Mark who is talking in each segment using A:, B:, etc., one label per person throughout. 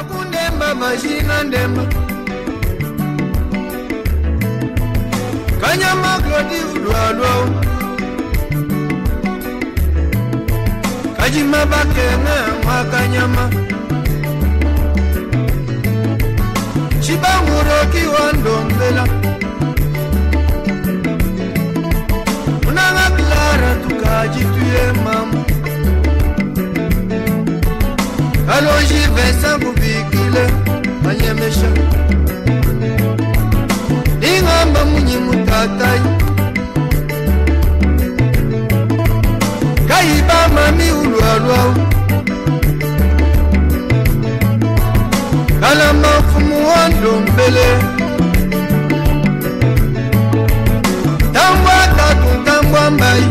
A: Akundemba machina ndemba Kanyama glodi udwalwa Kajima bakena makanyama Chibanguro kiwandombela Unanga klara tukajituye mamu Alonji Vincent kubikile Manyemesha Ingamba munyi mutatai Kaiba mami ulwalwa Kalama fumu wandombele Tambwa tatu tambwa mbai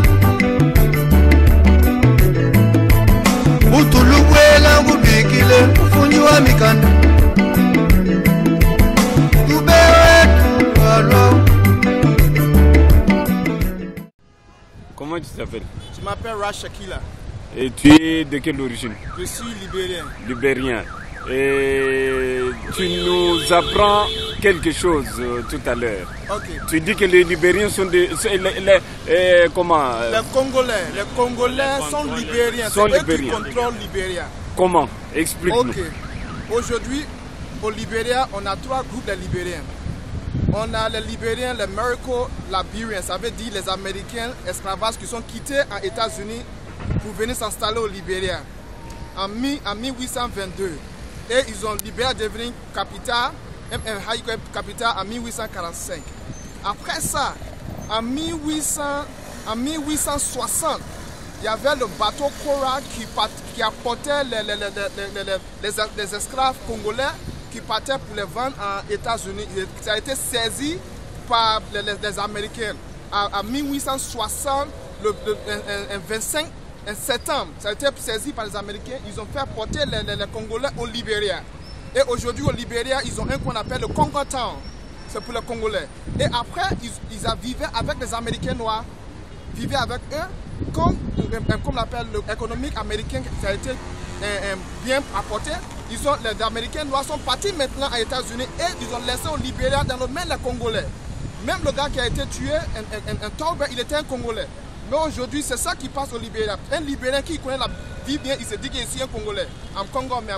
A: Utulukwela kubikile ufunyi wa mikanda
B: Comment tu t'appelles?
C: Je m'appelle Rash Shakila.
B: Et tu es de quelle origine?
C: Je suis libérien.
B: Libérien. Et tu nous apprends quelque chose tout à l'heure.
C: Okay.
B: Tu dis que les Libériens sont des... comment?
C: Les Congolais sont libériens. C'est eux qui contrôlent Libéria.
B: Comment? Explique-nous.
C: Okay. Aujourd'hui, au Libéria, on a 3 groupes de Libériens. On a les Libériens, les Miraco-Libériens, ça veut dire les Américains esclavages qui sont quittés aux États-Unis pour venir s'installer au Libéria en 1822. Et ils ont Libéria devenu capitale, capitale en 1845. Après ça, en 1860, il y avait le bateau Cora qui apportait les esclaves congolais qui partaient pour les vendre aux États-Unis. Ça a été saisi par les Américains. En 1860, le 25 septembre, ça a été saisi par les Américains. Ils ont fait porter les Congolais au Libéria. Et aujourd'hui, au Libéria, ils ont un qu'on appelle le Congo Town. C'est pour les Congolais. Et après, ils vivaient avec les Américains noirs. Vivaient avec eux, comme on l'appelle l'économie américaine, ça a été bien apporté. Les Américains noirs sont partis maintenant aux États-Unis et ils ont laissé au Libéria dans le même les Congolais. Même le gars qui a été tué, un Taube, il était un Congolais. Mais aujourd'hui, c'est ça qui passe au Libéria. Un Libérien qui connaît la vie bien, il se dit qu'il est ici un Congolais. En Congo, mais.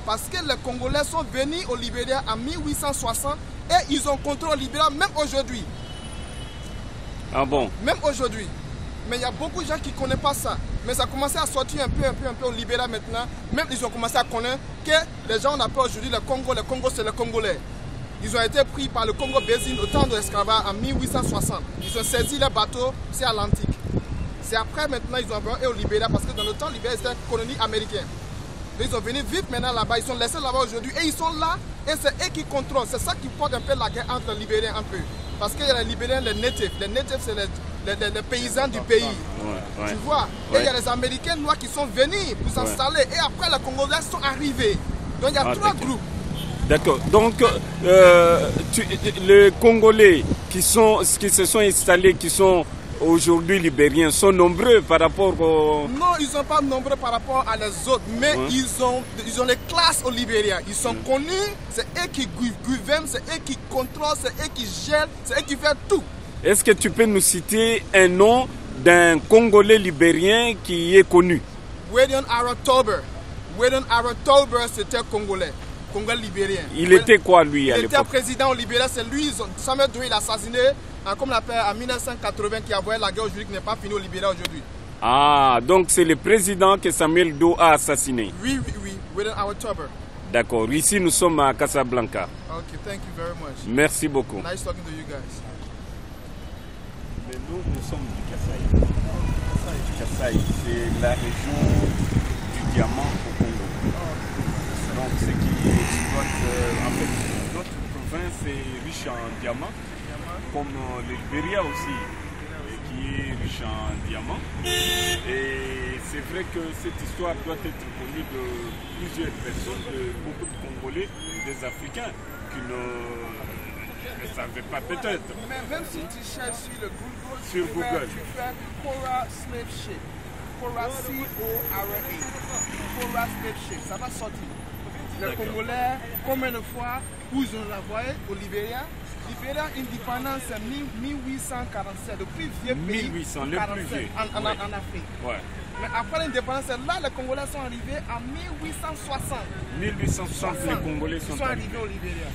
C: Parce que les Congolais sont venus au Libéria en 1860 et ils ont contrôlé le Libéria même aujourd'hui.
B: Ah bon?
C: Même aujourd'hui. Mais il y a beaucoup de gens qui ne connaissent pas ça. Mais ça a commencé à sortir un peu au Libéria maintenant. Même ils ont commencé à connaître que les gens on appelle aujourd'hui le Congo c'est les Congolais. Ils ont été pris par le Congo Basin au temps de l'esclavage en 1860. Ils ont saisi les bateaux, c'est Atlantique. C'est après maintenant ils ont envoyé au Libéria parce que dans le temps, le Libéria c'était une colonie américaine. Ils sont venus vite maintenant là-bas, ils sont laissés là-bas aujourd'hui et ils sont là et c'est eux qui contrôlent. C'est ça qui porte un peu la guerre entre les Libériens un peu. Parce qu'il y a les Libériens, les natifs. Les natifs, c'est les paysans du pays. Tu vois? Et il y a les Américains noirs qui sont venus pour s'installer. Et après, les Congolais sont arrivés. Donc il y a 3 groupes.
B: D'accord. Donc, les Congolais qui se sont installés, qui sont aujourd'hui libériens, sont nombreux par rapport aux...
C: Non, ils ne sont pas nombreux par rapport à les autres, mais ils ont les classes au Libéria. Ils sont connus, c'est eux qui gouvernent, c'est eux qui contrôlent, c'est eux qui gèrent, c'est eux qui font tout.
B: Est-ce que tu peux nous citer un nom d'un Congolais libérien qui est connu?
C: Wedon Aratober. Wedon Aratober, c'était Congolais. Congolais libérien.
B: Il était quoi lui à l'époque?
C: Il était président au Libéria, c'est lui, Samuel Doe, il a assassiné, comme on l'appelle, en 1980, qui a envoyé la guerre aujourd'hui, qui n'est pas finie au Libéria aujourd'hui.
B: Ah, donc c'est le président que Samuel Doe a assassiné?
C: Oui, Wedon Aratober.
B: D'accord, ici nous sommes à Casablanca.
C: Ok, thank you very much.
B: Merci beaucoup.
C: Nice talking to you guys.
B: Mais nous sommes du Kasaï. Kasaï, c'est la région du diamant au Congo. Donc ce qui exploite, en fait, notre province est riche en diamants, comme le Libéria aussi, qui est riche en diamants. Et c'est vrai que cette histoire doit être connue de plusieurs personnes, de beaucoup de Congolais, des Africains, qui ne savaient pas peut-être.
C: Mais même si tu cherches
B: sur Google,
C: tu fais Cora Slave Ship, Cora C-O-R-A, Cora Slave Ship, ça va sortir. Les Congolais, combien de fois, où ils ont envoyé au Libéria. Libéria, indépendance, c'est 1847, le plus vieux pays
B: 1800, le plus vieux.
C: En Afrique.
B: Ouais.
C: Mais après l'indépendance, là, les Congolais sont arrivés en 1860.
B: 1860, les Congolais sont
C: arrivés au Libéria.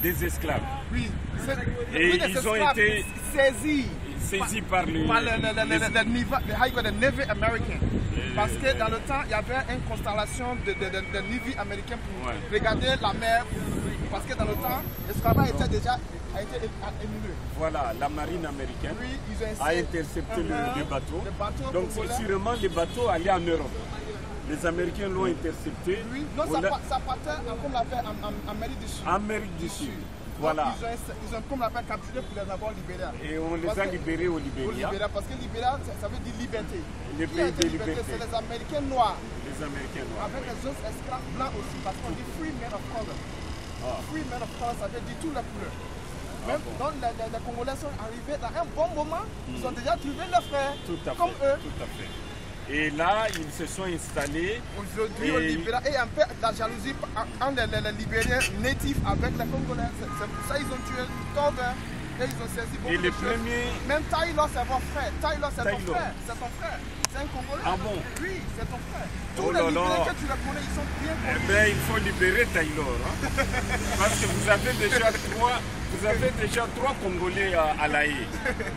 B: Des esclaves.
C: Oui.
B: Et ils ont été saisis par les
C: Navy American. Parce que dans le temps, il y avait une constellation de Navy américains pour regarder la mer. Parce que dans le temps, l'esclavage était déjà émulé.
B: Voilà, la marine américaine a intercepté les bateaux. Donc sûrement les bateaux allaient en Europe. Les Américains l'ont intercepté.
C: Oui, non, ça partait, comme on l'appelle, en Amérique du Sud.
B: Amérique du Sud. Voilà.
C: Ils ont comme on l'appelle, capturé pour les avoir libérés.
B: Et on les a libérés au Libéria.
C: Parce que Libéria, ça veut dire liberté.
B: Le pays de liberté.
C: C'est les Américains noirs.
B: Les Américains noirs.
C: Avec les autres esclaves blancs aussi, parce qu'on dit free men of color. Free men of color, ça veut dire toutes les couleurs. Même donc les Congolais sont arrivés dans un bon moment, ils ont déjà trouvé leurs frères, comme eux.
B: Tout à fait. Et là, ils se sont installés.
C: Aujourd'hui, au Libéria, et un peu la jalousie entre les Libériens natifs avec les Congolais. C'est pour ça qu'ils ont tué Tove et ils ont saisi beaucoup de choses. Même Taylor, c'est mon frère. Taylor, c'est ton frère. C'est ton frère. C'est un Congolais.
B: Ah bon?
C: Oui, c'est ton frère. Tous les Libériens que tu les connais, ils sont bien connus.
B: Eh bien, il faut libérer Taylor. Hein? Parce que vous avez déjà trois Congolais à La Haye.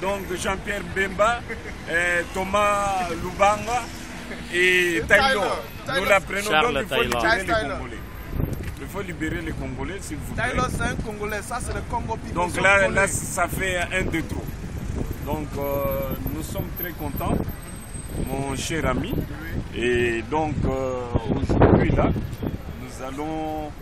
B: Donc Jean-Pierre Bemba, Thomas Lubanga et Taylor. Nous l'apprenons, donc il faut libérer les Congolais. Il faut libérer les Congolais, s'il vous plaît.
C: Taylor, c'est un Congolais, ça c'est le Congo People.
B: Donc là, ça fait un de trop. Donc nous sommes très contents, mon cher ami. Et donc aujourd'hui là, nous allons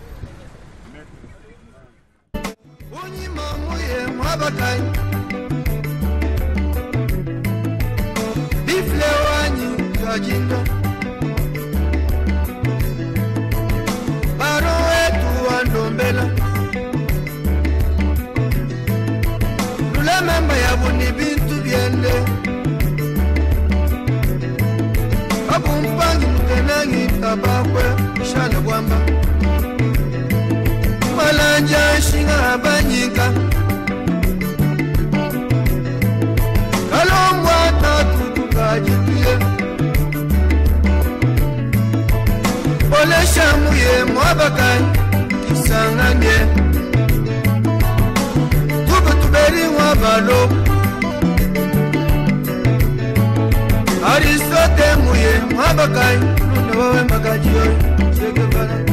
A: Malanja shinga banyika Kalongwa tatu kajituye Ole shamuye mwabakai kisanganye Tuberi mwabalo Aristote muye mwabakai Nune wawe magajiyo Shekebala